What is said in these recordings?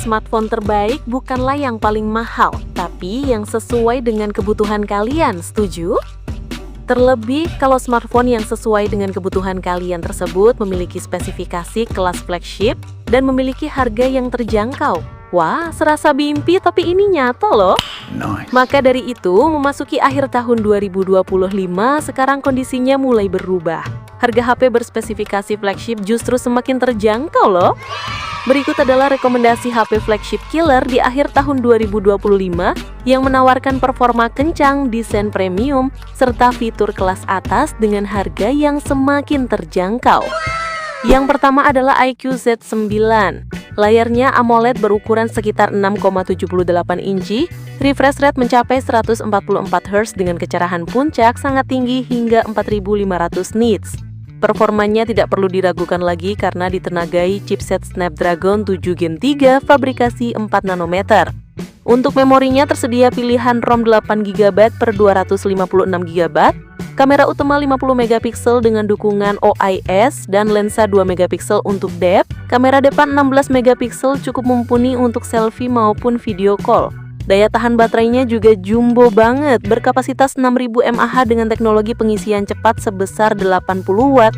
smartphone terbaik bukanlah yang paling mahal, tapi yang sesuai dengan kebutuhan kalian, setuju? Terlebih, kalau smartphone yang sesuai dengan kebutuhan kalian tersebut memiliki spesifikasi kelas flagship dan memiliki harga yang terjangkau. Wah, serasa mimpi tapi ini nyata loh. Nice. Maka dari itu, memasuki akhir tahun 2025, sekarang kondisinya mulai berubah. Harga HP berspesifikasi flagship justru semakin terjangkau loh. Berikut adalah rekomendasi HP flagship killer di akhir tahun 2025 yang menawarkan performa kencang, desain premium, serta fitur kelas atas dengan harga yang semakin terjangkau. Yang pertama adalah iQOO Z9. Layarnya AMOLED berukuran sekitar 6,78 inci, refresh rate mencapai 144 Hz dengan kecerahan puncak sangat tinggi hingga 4500 nits. Performanya tidak perlu diragukan lagi karena ditenagai chipset Snapdragon 7 Gen 3 fabrikasi 4 nanometer. Untuk memorinya tersedia pilihan ROM 8GB per 256GB, kamera utama 50MP dengan dukungan OIS dan lensa 2MP untuk depth, kamera depan 16MP cukup mumpuni untuk selfie maupun video call. Daya tahan baterainya juga jumbo banget, berkapasitas 6000 mAh dengan teknologi pengisian cepat sebesar 80 Watt.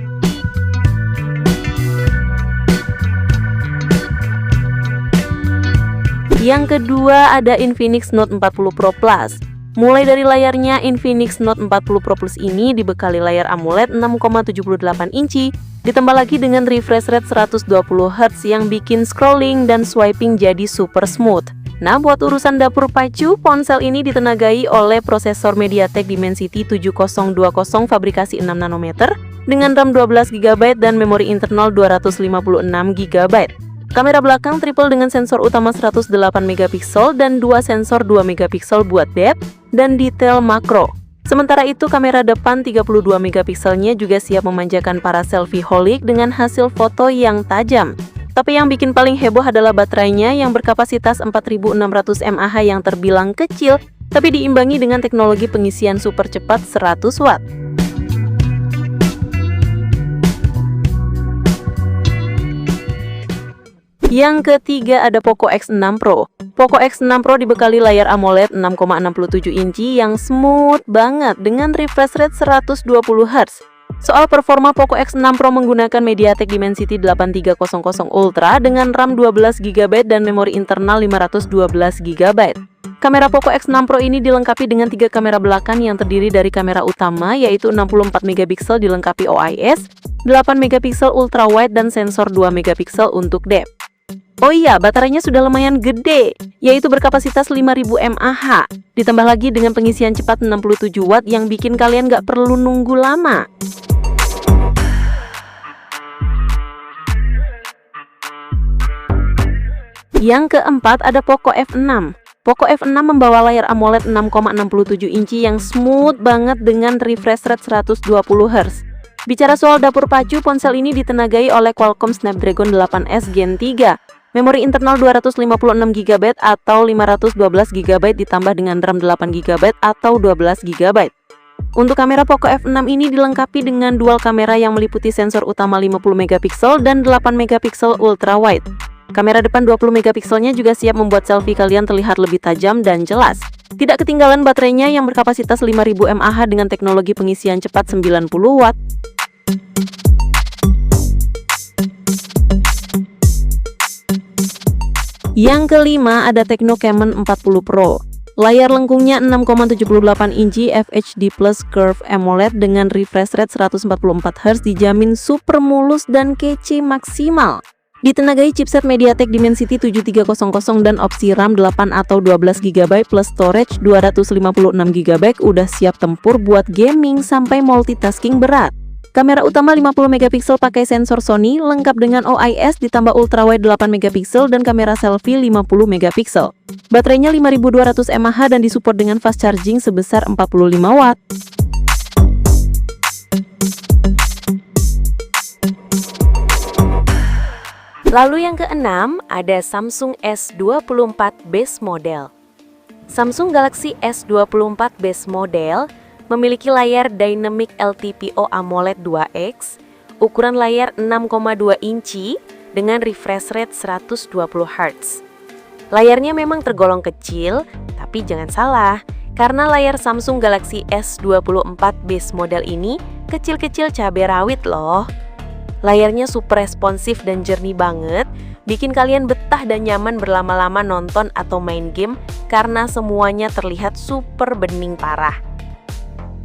Yang kedua ada Infinix Note 40 Pro Plus. Mulai dari layarnya, Infinix Note 40 Pro Plus ini dibekali layar AMOLED 6,78 inci, ditambah lagi dengan refresh rate 120Hz yang bikin scrolling dan swiping jadi super smooth. Nah, buat urusan dapur pacu, ponsel ini ditenagai oleh prosesor MediaTek Dimensity 7020 fabrikasi 6 nanometer dengan RAM 12GB dan memori internal 256GB. Kamera belakang triple dengan sensor utama 108MP dan 2 sensor 2MP buat depth dan detail makro. Sementara itu, kamera depan 32MP-nya juga siap memanjakan para selfie-holic dengan hasil foto yang tajam. Tapi yang bikin paling heboh adalah baterainya yang berkapasitas 4600 mAh yang terbilang kecil, tapi diimbangi dengan teknologi pengisian super cepat 100 Watt. Yang ketiga ada Poco X6 Pro. Poco X6 Pro dibekali layar AMOLED 6,67 inci yang smooth banget dengan refresh rate 120Hz. Soal performa, Poco X6 Pro menggunakan MediaTek Dimensity 8300 Ultra dengan RAM 12GB dan memori internal 512GB. Kamera Poco X6 Pro ini dilengkapi dengan 3 kamera belakang yang terdiri dari kamera utama yaitu 64MP dilengkapi OIS, 8MP ultra wide dan sensor 2MP untuk depth. Oh iya, baterainya sudah lumayan gede, yaitu berkapasitas 5000 mAh. Ditambah lagi dengan pengisian cepat 67 Watt yang bikin kalian gak perlu nunggu lama. Yang keempat ada Poco F6. Poco F6 membawa layar AMOLED 6,67 inci yang smooth banget dengan refresh rate 120Hz. Bicara soal dapur pacu, ponsel ini ditenagai oleh Qualcomm Snapdragon 8S Gen 3. Memori internal 256GB atau 512GB ditambah dengan RAM 8GB atau 12GB. Untuk kamera Poco F6 ini dilengkapi dengan dual kamera yang meliputi sensor utama 50MP dan 8MP ultra wide. Kamera depan 20MP-nya juga siap membuat selfie kalian terlihat lebih tajam dan jelas. Tidak ketinggalan baterainya yang berkapasitas 5000 mAh dengan teknologi pengisian cepat 90 Watt. Yang kelima ada Tecno Camon 40 Pro. Layar lengkungnya 6,78 inci FHD Plus Curve AMOLED dengan refresh rate 144Hz dijamin super mulus dan kece maksimal. Ditenagai chipset MediaTek Dimensity 7300 dan opsi RAM 8 atau 12GB plus storage 256GB udah siap tempur buat gaming sampai multitasking berat. Kamera utama 50MP pakai sensor Sony lengkap dengan OIS ditambah ultrawide 8MP dan kamera selfie 50MP. Baterainya 5200 mAh dan disupport dengan fast charging sebesar 45 Watt. Lalu yang keenam ada Samsung S24 Base Model. Samsung Galaxy S24 Base Model memiliki layar Dynamic LTPO AMOLED 2X, ukuran layar 6,2 inci dengan refresh rate 120Hz. Layarnya memang tergolong kecil, tapi jangan salah, karena layar Samsung Galaxy S24 base model ini kecil-kecil cabai rawit loh. Layarnya super responsif dan jernih banget, bikin kalian betah dan nyaman berlama-lama nonton atau main game karena semuanya terlihat super bening parah.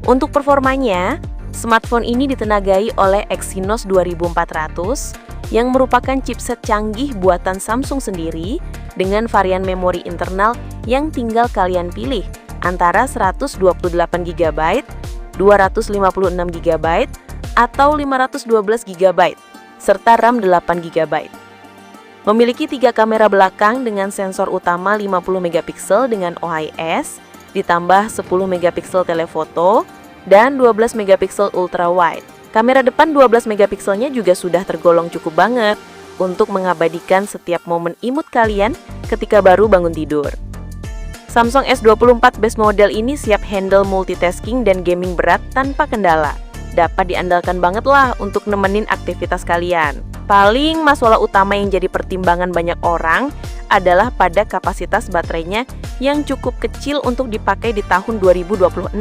Untuk performanya, smartphone ini ditenagai oleh Exynos 2400 yang merupakan chipset canggih buatan Samsung sendiri dengan varian memori internal yang tinggal kalian pilih antara 128GB, 256GB, atau 512GB, serta RAM 8GB. Memiliki 3 kamera belakang dengan sensor utama 50MP dengan OIS, ditambah 10MP telefoto, dan 12MP ultra wide. Kamera depan 12MP-nya juga sudah tergolong cukup banget untuk mengabadikan setiap momen imut kalian ketika baru bangun tidur. Samsung S24 base model ini siap handle multitasking dan gaming berat tanpa kendala. Dapat diandalkan banget lah untuk nemenin aktivitas kalian. Paling masalah utama yang jadi pertimbangan banyak orang adalah pada kapasitas baterainya yang cukup kecil untuk dipakai di tahun 2026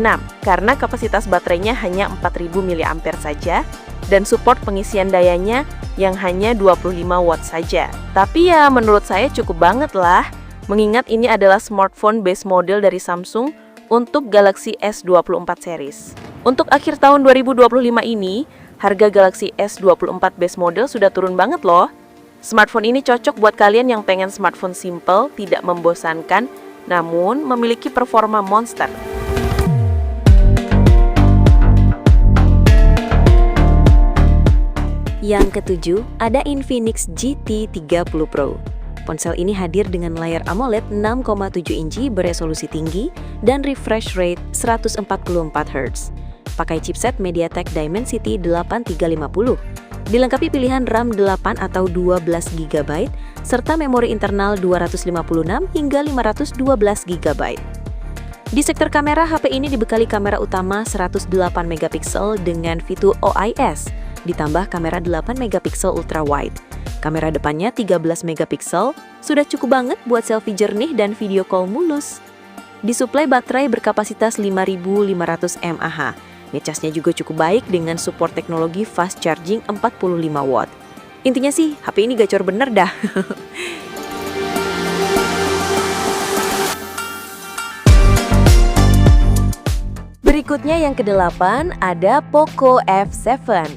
karena kapasitas baterainya hanya 4000 mAh saja dan support pengisian dayanya yang hanya 25 watt saja. Tapi ya menurut saya cukup banget lah, mengingat ini adalah smartphone base model dari Samsung untuk Galaxy S24 series. Untuk akhir tahun 2025 ini, harga Galaxy S24 base model sudah turun banget loh. Smartphone ini cocok buat kalian yang pengen smartphone simple, tidak membosankan, namun memiliki performa monster. Yang ketujuh, ada Infinix GT 30 Pro. Ponsel ini hadir dengan layar AMOLED 6,7 inci beresolusi tinggi dan refresh rate 144Hz. Pakai chipset MediaTek Dimensity 8350. Dilengkapi pilihan RAM 8 atau 12GB serta memori internal 256 hingga 512GB. Di sektor kamera, HP ini dibekali kamera utama 108MP dengan fitur OIS, ditambah kamera 8MP ultra wide. Kamera depannya 13MP, sudah cukup banget buat selfie jernih dan video call mulus. Disuplai baterai berkapasitas 5500 mAh. Ngecasnya juga cukup baik dengan support teknologi fast charging 45 watt. Intinya sih, HP ini gacor bener dah. Berikutnya yang ke-8 ada Poco F7.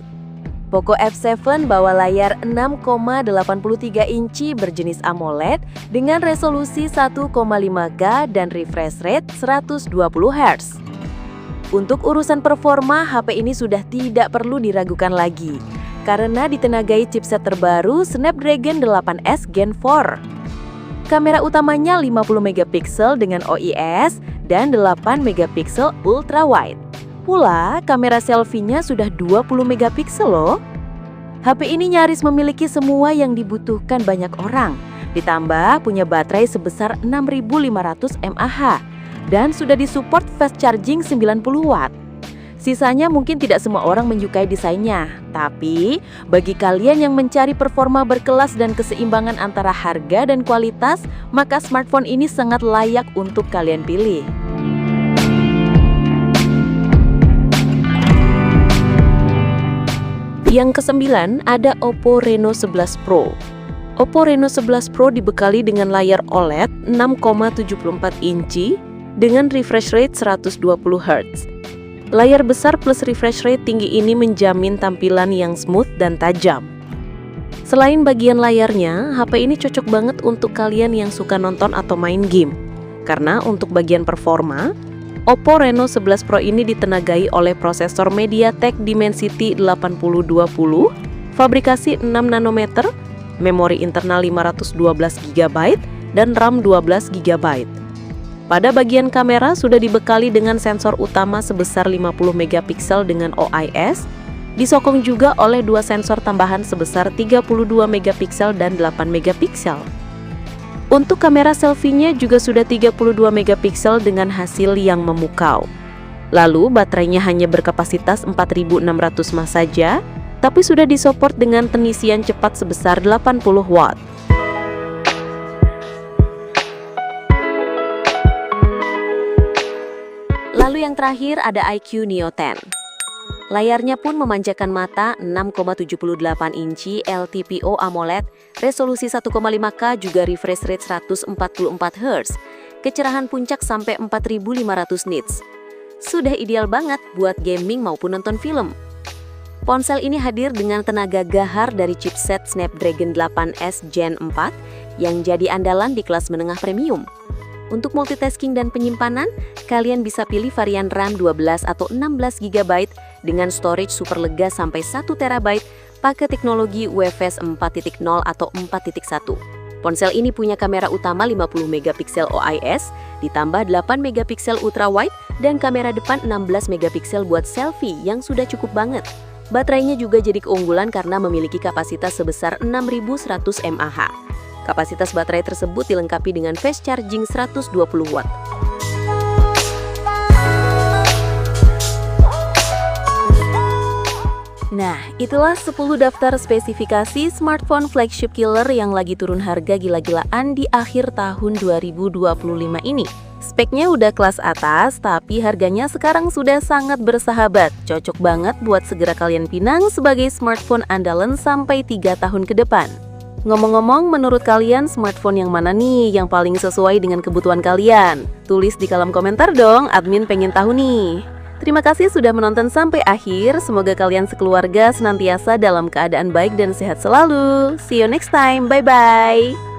Poco F7 bawa layar 6,83 inci berjenis AMOLED dengan resolusi 1,5K dan refresh rate 120Hz. Untuk urusan performa, HP ini sudah tidak perlu diragukan lagi karena ditenagai chipset terbaru Snapdragon 8S Gen 4. Kamera utamanya 50MP dengan OIS dan 8MP ultra wide. Pula, kamera selfie-nya sudah 20MP loh. HP ini nyaris memiliki semua yang dibutuhkan banyak orang. Ditambah punya baterai sebesar 6500 mAh dan sudah disupport fast charging 90 watt. Sisanya mungkin tidak semua orang menyukai desainnya, tapi bagi kalian yang mencari performa berkelas dan keseimbangan antara harga dan kualitas, maka smartphone ini sangat layak untuk kalian pilih. Yang ke-9 ada Oppo Reno 11 Pro. Oppo Reno 11 Pro dibekali dengan layar OLED 6,74 inci dengan refresh rate 120Hz. Layar besar plus refresh rate tinggi ini menjamin tampilan yang smooth dan tajam. Selain bagian layarnya, HP ini cocok banget untuk kalian yang suka nonton atau main game. Karena untuk bagian performa, Oppo Reno 11 Pro ini ditenagai oleh prosesor MediaTek Dimensity 8020, fabrikasi 6 nanometer, memori internal 512GB, dan RAM 12GB. Pada bagian kamera sudah dibekali dengan sensor utama sebesar 50MP dengan OIS, disokong juga oleh dua sensor tambahan sebesar 32MP dan 8MP. Untuk kamera selfie-nya juga sudah 32MP dengan hasil yang memukau. Lalu baterainya hanya berkapasitas 4600 mAh saja, tapi sudah disupport dengan pengisian cepat sebesar 80 watt. Lalu yang terakhir ada iQOO Neo 10. Layarnya pun memanjakan mata, 6,78 inci LTPO AMOLED, resolusi 1,5K juga refresh rate 144 Hz, kecerahan puncak sampai 4500 nits. Sudah ideal banget buat gaming maupun nonton film. Ponsel ini hadir dengan tenaga gahar dari chipset Snapdragon 8S Gen 4 yang jadi andalan di kelas menengah premium. Untuk multitasking dan penyimpanan, kalian bisa pilih varian RAM 12 atau 16 GB dengan storage super lega sampai 1 TB pakai teknologi UFS 4.0 atau 4.1. Ponsel ini punya kamera utama 50 megapiksel OIS, ditambah 8 megapiksel ultra wide dan kamera depan 16 megapiksel buat selfie yang sudah cukup banget. Baterainya juga jadi keunggulan karena memiliki kapasitas sebesar 6100 mAh. Kapasitas baterai tersebut dilengkapi dengan fast charging 120 watt. Nah, itulah 10 daftar spesifikasi smartphone flagship killer yang lagi turun harga gila-gilaan di akhir tahun 2025 ini. Speknya udah kelas atas, tapi harganya sekarang sudah sangat bersahabat. Cocok banget buat segera kalian pinang sebagai smartphone andalan sampai 3 tahun ke depan. Ngomong-ngomong, menurut kalian smartphone yang mana nih yang paling sesuai dengan kebutuhan kalian? Tulis di kolom komentar dong, admin pengen tahu nih. Terima kasih sudah menonton sampai akhir, semoga kalian sekeluarga senantiasa dalam keadaan baik dan sehat selalu. See you next time, bye-bye!